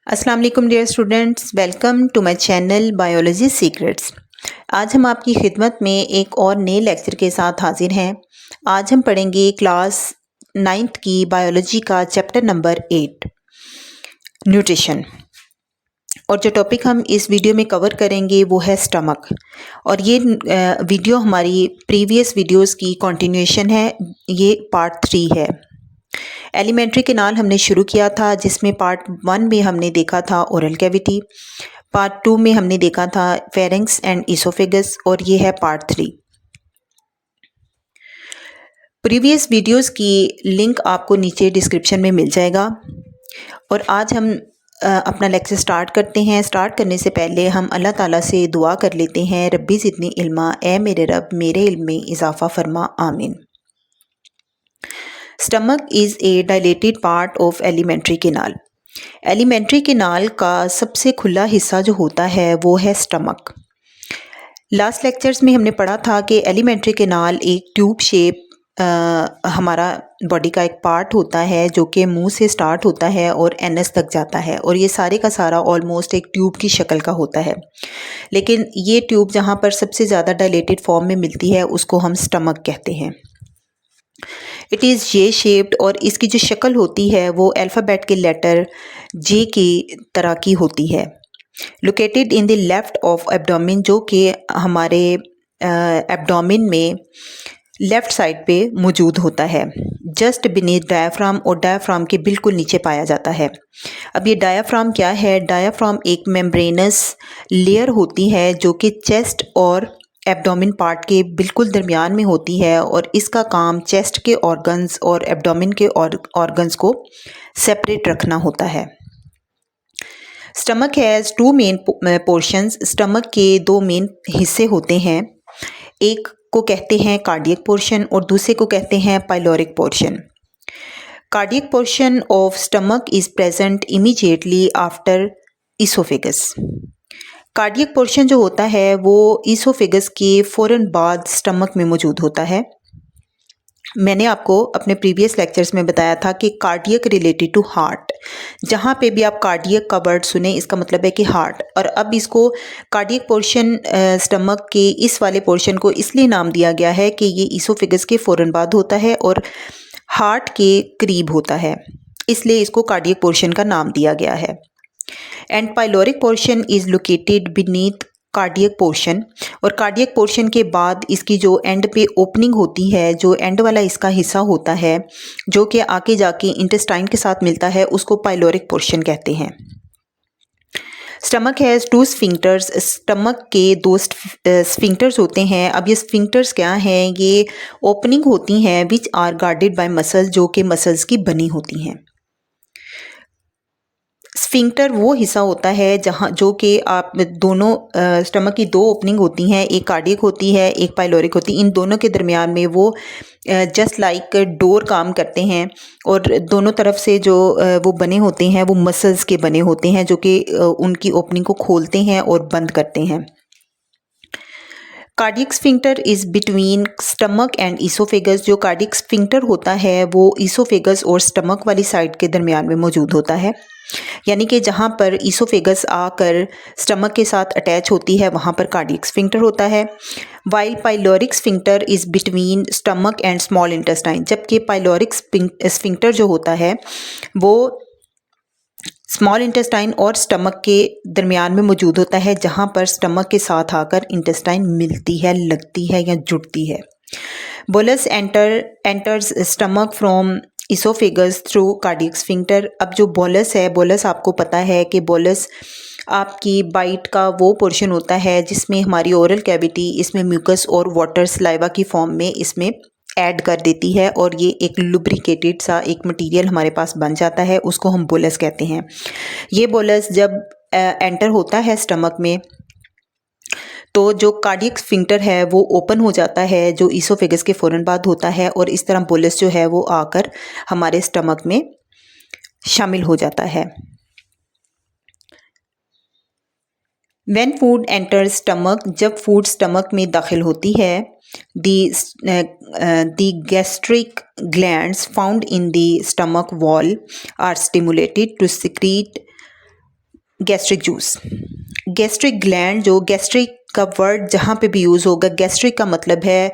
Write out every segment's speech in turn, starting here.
अस्सलाम वालेकुम dear students, welcome to my channel biology secrets. आज हम आपकी खिदमत में एक और नए लेक्चर के साथ हाजिर हैं। आज हम पढ़ेंगे क्लास 9th की बायोलॉजी का चैप्टर नंबर 8 न्यूट्रिशन। और जो टॉपिक हम इस वीडियो में कवर करेंगे वो है स्टमक। और ये वीडियो हमारी प्रीवियस वीडियोस की कंटिन्यूएशन है। ये पार्ट 3 है। एलिमेंट्री केनाल हमने शुरू किया था, जिसमें पार्ट 1 में हमने देखा था ओरल कैविटी, पार्ट 2 में हमने देखा था फेरिंक्स एंड इसोफेगस, और ये है पार्ट 3। प्रीवियस वीडियोस की लिंक आपको नीचे डिस्क्रिप्शन में मिल जाएगा। और आज हम अपना लेक्चर स्टार्ट करते हैं। स्टार्ट करने से पहले हम अल्लाह ताला से दुआ कर लेते हैं, रब्बी ज़िदनी इल्मा, ए मेरे रब मेरे इल्म में इजाफ़ा फरमा, आमीन। Stomach is a dilated part of alimentary canal. Alimentary canal का सबसे खुला हिस्सा जो होता है वो है स्टमक। लास्ट लेक्चर्स में हमने पढ़ा था कि एलिमेंट्री केनाल एक ट्यूब शेप हमारा बॉडी का एक पार्ट होता है जो कि मुंह से स्टार्ट होता है और एनस तक जाता है, और ये सारे का सारा ऑलमोस्ट एक ट्यूब की शक्ल का होता है। लेकिन ये ट्यूब जहाँ पर सबसे ज़्यादा डायलेटेड फॉर्म में मिलती है उसको हम स्टमक कहते हैं। इट इज़ जे शेप्ड, और इसकी जो शक्ल होती है वो अल्फ़ाबेट के लेटर जे की तरह की होती है। Located in the left of abdomen, जो कि हमारे एब्डोमेन में लेफ़्ट साइड पे मौजूद होता है, जस्ट बीनीथ डायाफ्राम, और डायाफ्राम के बिल्कुल नीचे पाया जाता है। अब ये डायाफ्राम क्या है? डायाफ्राम एक मेम्ब्रेनस लेयर होती है जो कि चेस्ट और एब्डोमेन पार्ट के बिल्कुल दरमियान में होती है, और इसका काम चेस्ट के ऑर्गन्स और एब्डोमेन के ऑर्गन्स को सेपरेट रखना होता है। Stomach has 2 main portions. Stomach के 2 मेन हिस्से होते हैं। एक को कहते हैं कार्डियक पोर्शन और दूसरे को कहते हैं pyloric portion. Cardiac portion of stomach is present immediately after oesophagus. Cardiac portion जो होता है वो इसोफेगस के फ़ौरन बाद स्टमक में मौजूद होता है। मैंने आपको अपने प्रीवियस लेक्चर्स में बताया था कि कार्डियक रिलेटेड टू हार्ट, जहाँ पे भी आप कार्डियक का वर्ड सुने इसका मतलब है कि हार्ट। और अब इसको कार्डियक पोर्शन स्टमक के इस वाले पोर्शन को इसलिए नाम दिया गया है कि ये इसोफेगस के फ़ौरन बाद होता है और हार्ट के करीब होता है, इसलिए इसको कार्डियक पोर्शन का नाम दिया गया है। And pyloric portion is located beneath cardiac portion, और कार्डियक पोर्शन के बाद इसकी जो एंड पे ओपनिंग होती है, जो एंड वाला इसका हिस्सा होता है जो कि आके जाके इंटेस्टाइन के साथ मिलता है, उसको पाइलोरिक पोर्शन कहते हैं। Stomach has 2 sphincters. स्टमक के 2 स्फिंक्टर्स होते हैं। अब ये स्फिंक्टर्स क्या हैं? ये ओपनिंग होती हैं which are guarded by muscles, जो कि मसल्स की बनी होती हैं। स्फिंक्टर वो हिस्सा होता है जहाँ जो कि आप दोनों स्टमक की 2 ओपनिंग होती हैं, एक कार्डियक होती है, एक पाइलोरिक होती है। इन दोनों के दरमियान में वो जस्ट लाइक डोर काम करते हैं, और दोनों तरफ से जो वो बने होते हैं वो मसल्स के बने होते हैं जो कि उनकी ओपनिंग को खोलते हैं और बंद करते हैं। Cardiac sphincter is between stomach and oesophagus. जो कार्डियक स्फिंक्टर होता है वो इसोफेगस और स्टमक वाली साइड के दरमियान में मौजूद होता है, यानी कि जहाँ पर इसोफेगस आकर स्टमक के साथ अटैच होती है वहाँ पर कार्डियक स्फिंक्टर होता है। While pyloric sphincter is between stomach and small intestine, जबकि पाइलोरिक स्फिंक्टर जो होता है वो स्मॉल इंटेस्टाइन और स्टमक के दरमियान में मौजूद होता है, जहाँ पर स्टमक के साथ आकर इंटेस्टाइन मिलती है, लगती है या जुड़ती है। Bolus enters stomach from oesophagus through cardiac sphincter. अब जो बोलस है, बोलस आपको पता है कि बोलस आपकी बाइट का वो पोर्शन होता है जिसमें हमारी ओरल कैविटी इसमें म्यूकस और वाटर सलाइवा की फॉर्म में इसमें ऐड कर देती है, और ये एक लुब्रिकेटेड सा एक मटेरियल हमारे पास बन जाता है, उसको हम बोलस कहते हैं। ये बोलस जब एंटर होता है स्टमक में तो जो कार्डियक स्फिंक्टर है वो ओपन हो जाता है, जो इसोफेगस के फ़ौरन बाद होता है, और इस तरह बोलस जो है वो आकर हमारे स्टमक में शामिल हो जाता है। व्हेन फूड एंटर स्टमक, जब फूड स्टमक में दाखिल होती है, the gastric glands found in the stomach wall are stimulated to secrete gastric juice. Gastric gland, जो गैस्ट्रिक का वर्ड जहाँ पे भी यूज़ होगा, गैस्ट्रिक का मतलब है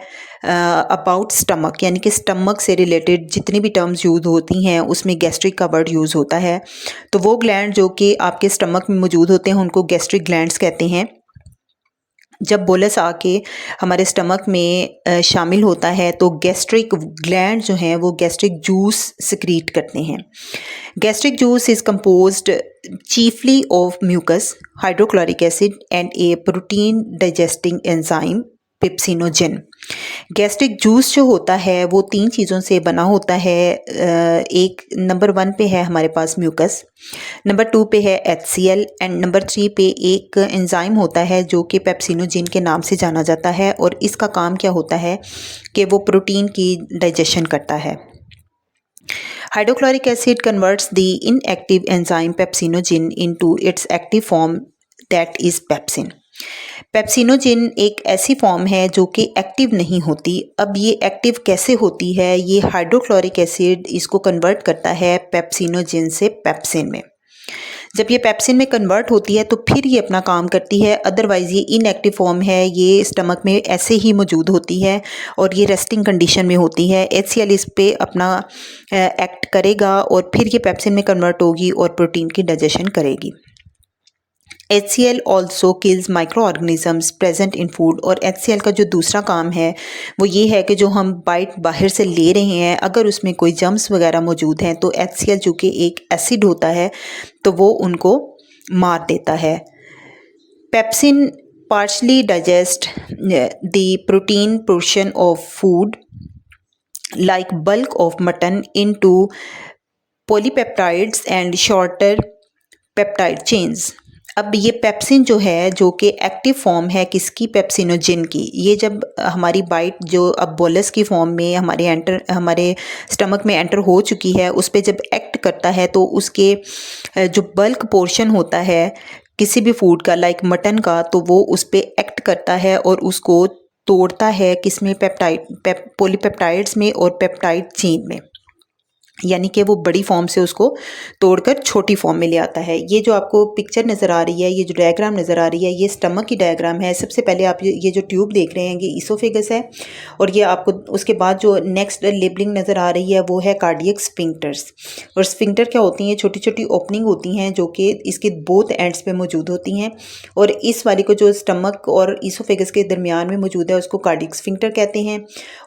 अबाउट स्टमक, यानी कि स्टमक से रिलेटेड जितनी भी टर्म्स यूज़ होती हैं उसमें गैस्ट्रिक का वर्ड यूज़ होता है। तो वो ग्लैंड जो कि आपके स्टमक में मौजूद होते हैं उनको गैस्ट्रिक ग्लैंड्स कहते हैं। जब बोलस आके हमारे स्टमक में शामिल होता है तो गैस्ट्रिक ग्लैंड जो हैं वो गैस्ट्रिक जूस सिक्रीट करते हैं। Gastric juice is composed chiefly of mucus, hydrochloric acid and a protein digesting enzyme pepsinogen. Gastric juice जो होता है वो 3 चीज़ों से बना होता है। एक नंबर 1 पे है हमारे पास म्यूकस, नंबर 2 पे है HCl एंड नंबर 3 पे एक एंजाइम होता है जो कि पेप्सिनोजेन के नाम से जाना जाता है। और इसका काम क्या होता है कि वो प्रोटीन की डाइजेशन करता है। Hydrochloric acid converts the inactive enzyme pepsinogen into its active form, that is pepsin. Pepsinogen एक ऐसी फॉर्म है जो कि एक्टिव नहीं होती। अब ये एक्टिव कैसे होती है? ये हाइड्रोक्लोरिक एसिड इसको कन्वर्ट करता है पेप्सिनोजिन से पेप्सिन में। जब ये पेप्सिन में कन्वर्ट होती है तो फिर ये अपना काम करती है। अदरवाइज़ ये इनएक्टिव फॉर्म है, ये स्टमक में ऐसे ही मौजूद होती है और ये रेस्टिंग कंडीशन में होती है। HCl इस पे अपना एक्ट करेगा और फिर ये पेप्सिन में कन्वर्ट होगी और प्रोटीन की डाइजेशन करेगी। HCl also kills micro organisms present in food. और HCl का जो दूसरा काम है वो ये है कि जो हम बाइट बाहर से ले रहे हैं अगर उसमें कोई जर्म्स वगैरह मौजूद हैं तो HCl जो कि एक एसिड होता है तो वो उनको मार देता है। Pepsin partially digest the protein portion of food like bulk of mutton into polypeptides and shorter peptide chains. अब ये पेप्सिन जो है जो कि एक्टिव फॉर्म है किसकी? पेप्सिनोजिन की। ये जब हमारी बाइट जो अब बोलस की फॉर्म में हमारे स्टमक में एंटर हो चुकी है उस पर जब एक्ट करता है तो उसके जो बल्क पोर्शन होता है किसी भी फूड का लाइक मटन का तो वो उस पर एक्ट करता है और उसको तोड़ता है किसमें? पॉलीपेप्टाइड्स में और पेप्टाइड चेन में, यानी कि वो बड़ी फॉर्म से उसको तोड़कर छोटी फॉर्म में ले आता है। ये जो आपको पिक्चर नज़र आ रही है, ये जो डायग्राम नज़र आ रही है, ये स्टमक की डायग्राम है। सबसे पहले आप ये जो ट्यूब देख रहे हैं ये ईसोफेगस है और ये आपको उसके बाद जो नेक्स्ट लेबलिंग नज़र आ रही है वो है कार्डियक स्फिंक्टर्स। और स्फिंक्टर क्या होती हैं? छोटी छोटी ओपनिंग होती हैं जो कि इसके बोथ एंड्स पे मौजूद होती हैं और इस वाली को जो स्टमक और ईसोफेगस के दरमियान में मौजूद है उसको कार्डियक स्फिंक्टर कहते हैं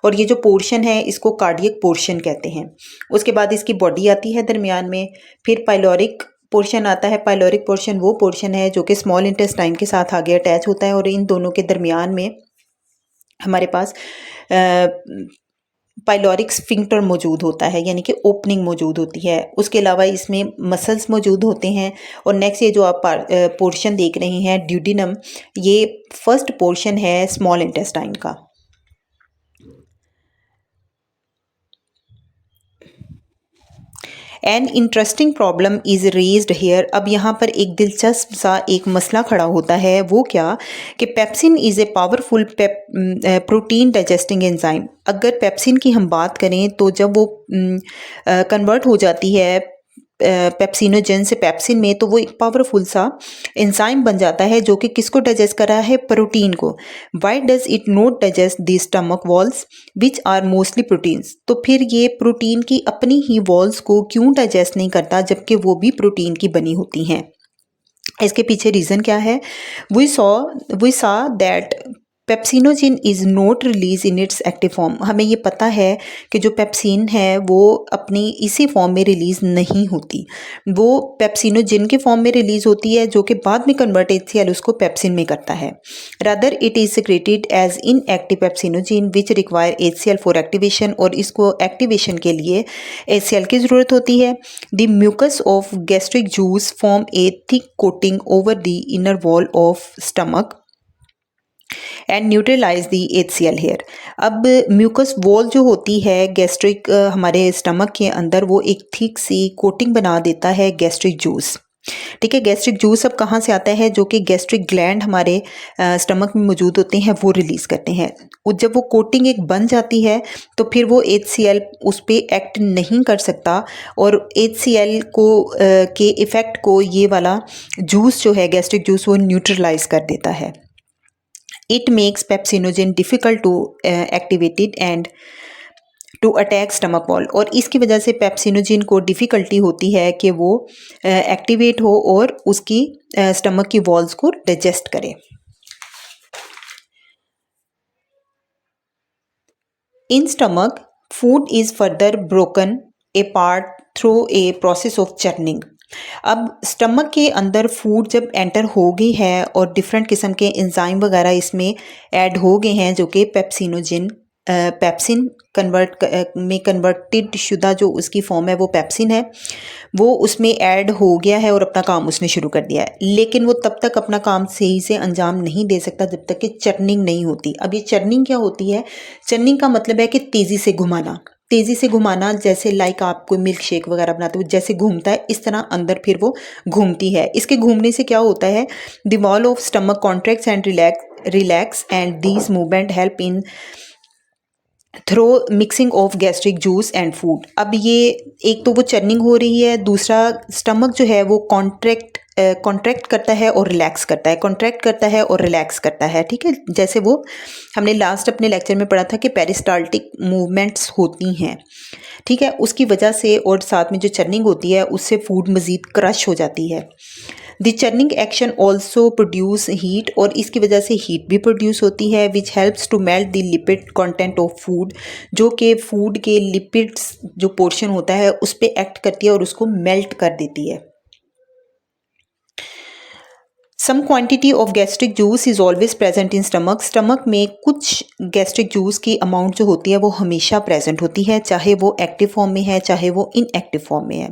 और ये जो पोर्शन है इसको कार्डियक पोर्शन कहते हैं। उसके बाद इसकी बॉडी आती है दरमियान में, फिर पाइलोरिक पोर्शन आता है। पाइलोरिक पोर्शन वो पोर्शन है जो कि स्मॉल इंटेस्टाइन के साथ आगे अटैच होता है और इन दोनों के दरमियान में हमारे पास पाइलोरिक स्फिंक्टर मौजूद होता है, यानी कि ओपनिंग मौजूद होती है। उसके अलावा इसमें मसल्स मौजूद होते हैं। और नेक्स्ट ये जो आप पोर्शन देख रहे हैं ड्यूडिनम, ये फर्स्ट पोर्शन है स्मॉल इंटेस्टाइन का। An interesting problem is raised here. अब यहाँ पर एक दिलचस्प सा एक मसला खड़ा होता है, वो क्या कि pepsin is a powerful protein digesting enzyme. अगर पेप्सिन की हम बात करें तो जब वो कन्वर्ट हो जाती है पेप्सिनोजेन से पेप्सिन में तो वो एक पावरफुल सा एंजाइम बन जाता है जो कि किसको डाइजेस्ट कर रहा है? प्रोटीन को। Why does it not digest the stomach walls which are mostly proteins. तो फिर ये प्रोटीन की अपनी ही वॉल्स को क्यों डाइजेस्ट नहीं करता जबकि वो भी प्रोटीन की बनी होती हैं? इसके पीछे रीज़न क्या है? We saw that pepsinogen is not release in its active form. हमें ये पता है कि जो पेप्सिन है वो अपनी इसी फॉर्म में रिलीज़ नहीं होती, वो पेप्सिनोजिन के फॉर्म में रिलीज़ होती है जो कि बाद में कन्वर्ट HCl उसको पेप्सिन में करता है। Rather it is secreted as in active pepsinogen which require HCl for activation. और इसको एक्टिवेशन के लिए HCl की ज़रूरत होती है। The mucus of gastric juice form a thick coating over the inner wall of stomach and neutralize the HCl here. अब mucus wall जो होती है गैस्ट्रिक हमारे स्टमक के अंदर वो एक थिक सी कोटिंग बना देता है गैस्ट्रिक जूस। ठीक है। गैस्ट्रिक जूस अब कहाँ से आता है, जो कि गैस्ट्रिक ग्लैंड हमारे स्टमक में मौजूद होते हैं वो रिलीज़ करते हैं। जब वो कोटिंग एक बन जाती है तो फिर वो HCl उस पे एक्ट नहीं कर सकता और HCl को के इफ़ेक्ट को ये वाला जूस जो है गैस्ट्रिक जूस वो न्यूट्रलाइज कर देता है। It makes pepsinogen difficult to activated and to attack stomach wall, और इसकी वजह से पेप्सिनोजेन को डिफ़िकल्टी होती है कि वो एक्टिवेट हो और उसकी स्टमक की वॉल्स को डाइजेस्ट करे। In stomach food is further broken apart through a process of churning. अब स्टमक के अंदर फूड जब एंटर हो गई है और डिफरेंट किस्म के एंजाइम वगैरह इसमें ऐड हो गए हैं जो कि पेप्सिनोजेन पेप्सिन कन्वर्टेड शुदा जो उसकी फॉर्म है वो पेप्सिन है, वो उसमें ऐड हो गया है और अपना काम उसने शुरू कर दिया है। लेकिन वो तब तक अपना काम सही से अंजाम नहीं दे सकता जब तक कि चर्निंग नहीं होती। अब ये चर्निंग क्या होती है? चर्निंग का मतलब है कि तेज़ी से घुमाना, तेज़ी से घुमाना, जैसे लाइक आप कोई मिल्क शेक वगैरह बनाते हो जैसे घूमता है इस तरह अंदर फिर वो घूमती है। इसके घूमने से क्या होता है, the wall of stomach contracts and relax and these movement help in thorough mixing of gastric juice and food. अब ये एक तो वो चर्निंग हो रही है, दूसरा स्टमक जो है वो कॉन्ट्रैक्ट करता है और रिलैक्स करता है, कॉन्ट्रैक्ट करता है और रिलैक्स करता है। ठीक है, जैसे वो हमने लास्ट अपने लेक्चर में पढ़ा था कि पेरिस्टाल्टिक मूवमेंट्स होती हैं। ठीक है, उसकी वजह से और साथ में जो चर्निंग होती है उससे फूड मज़ीद क्रश हो जाती है। The churning action also produce heat, और इसकी वजह से हीट भी प्रोड्यूस होती है which helps to melt the lipid content of food, जो कि फूड के लिपिड्स जो पोर्शन होता है उस पर एक्ट करती है और उसको मेल्ट कर देती है। Some quantity of gastric juice is always present in stomach. Stomach में कुछ गैस्ट्रिक जूस की अमाउंट जो होती है वो हमेशा प्रेजेंट होती है, चाहे वो एक्टिव फॉर्म में है चाहे वो इनएक्टिव फॉर्म में है।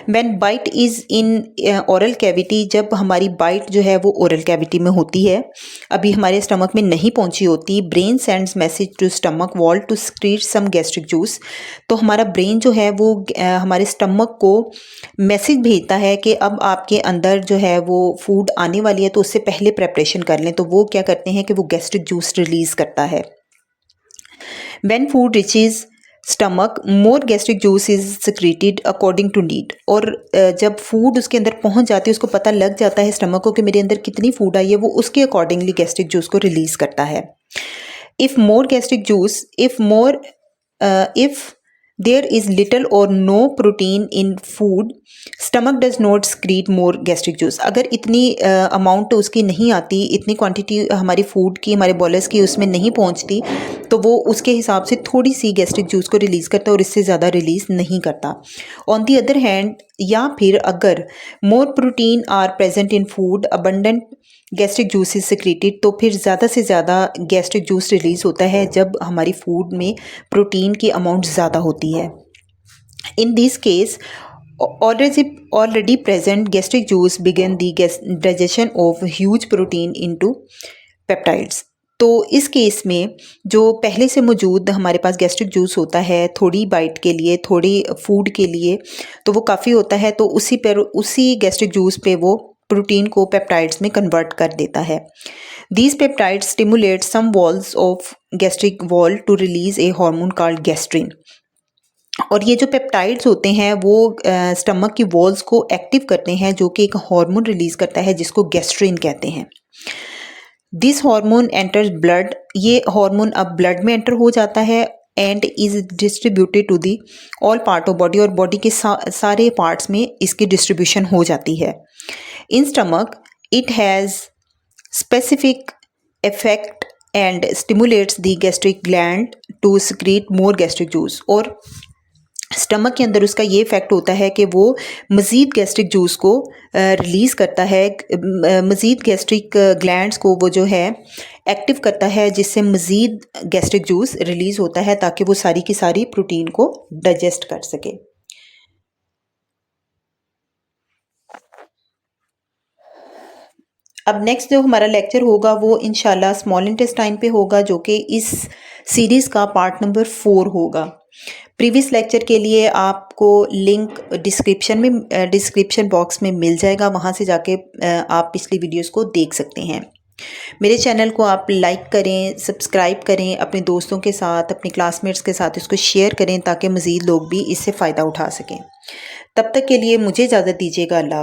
When bite is in oral cavity, जब हमारी बाइट जो है वो ओरल कैविटी में होती है, अभी हमारे स्टमक में नहीं पहुंची होती, brain sends message to stomach wall to secrete some gastric juice. तो हमारा ब्रेन जो है वो हमारे स्टमक को मैसेज भेजता है कि अब आपके अंदर जो है वो फूड आने वाली है, तो उससे पहले प्रेपरेशन कर लें। तो वो क्या करते हैं कि वो गैस्ट्रिक जूस रिलीज़ करता है। When food reaches stomach more gastric juice is secreted according to need, और जब फूड उसके अंदर पहुंच जाती है, उसको पता लग जाता है स्टमक को कि मेरे अंदर कितनी फूड आई है, वो उसके अकॉर्डिंगली गैस्ट्रिक जूस को रिलीज़ करता है। If more gastric juice if there is little or no protein in food, stomach does not secrete more gastric juice। अगर इतनी अमाउंट उसकी नहीं आती, इतनी क्वांटिटी हमारी फूड की, हमारे बॉलस की उसमें नहीं पहुंचती, तो वो उसके हिसाब से थोड़ी सी गैस्ट्रिक जूस को रिलीज़ करता है और इससे ज़्यादा रिलीज़ नहीं करता। ऑन दी अदर हैंड, या फिर अगर more protein are present in food abundant gastric juice is secreted, तो फिर ज़्यादा से ज़्यादा गैस्ट्रिक जूस रिलीज़ होता है जब हमारी फूड में प्रोटीन की अमाउंट ज़्यादा होती है। In this case already present gastric juice begin the digestion of huge protein into peptides। तो इस केस में जो पहले से मौजूद हमारे पास गैस्ट्रिक जूस होता है थोड़ी बाइट के लिए, थोड़ी फूड के लिए, तो वो काफ़ी होता है, तो उसी गैस्ट्रिक जूस पे वो प्रोटीन को पेप्टाइड्स में कन्वर्ट कर देता है। These peptides stimulate some walls of gastric wall to release a hormone called gastrin, और ये जो पेप्टाइड्स होते हैं वो स्टमक की वॉल्स को एक्टिव करते हैं, जो कि एक हार्मोन रिलीज करता है जिसको गैस्ट्रिन कहते हैं। दिस हार्मोन एंटर्स ब्लड, ये हार्मोन अब ब्लड में एंटर हो जाता है and is distributed to the all part of body, और बॉडी के सारे पार्ट्स में इसकी डिस्ट्रीब्यूशन हो जाती है। In stomach it has specific effect and stimulates the gastric gland to secrete more gastric juice, और स्टमक के अंदर उसका ये इफ़ेक्ट होता है कि वो मज़ीद गैस्ट्रिक जूस को रिलीज़ करता है, मज़ीद गैस्ट्रिक ग्लैंड्स को वो जो है एक्टिव करता है, जिससे मज़ीद गैस्ट्रिक जूस रिलीज़ होता है ताकि वो सारी की सारी प्रोटीन को डाइजेस्ट कर सके। अब नेक्स्ट जो हमारा लेक्चर होगा वो इंशाल्लाह स्मॉल इंटेस्टाइन पे होगा, जो कि इस सीरीज़ का पार्ट नंबर 4 होगा। प्रीवियस लेक्चर के लिए आपको लिंक डिस्क्रिप्शन बॉक्स में मिल जाएगा, वहाँ से जाके आप पिछली वीडियोस को देख सकते हैं। मेरे चैनल को आप लाइक करें, सब्सक्राइब करें, अपने दोस्तों के साथ, अपने क्लासमेट्स के साथ इसको शेयर करें ताकि मज़ीद लोग भी इससे फ़ायदा उठा सकें। तब तक के लिए मुझे इजाज़त दीजिएगा। अल्लाह।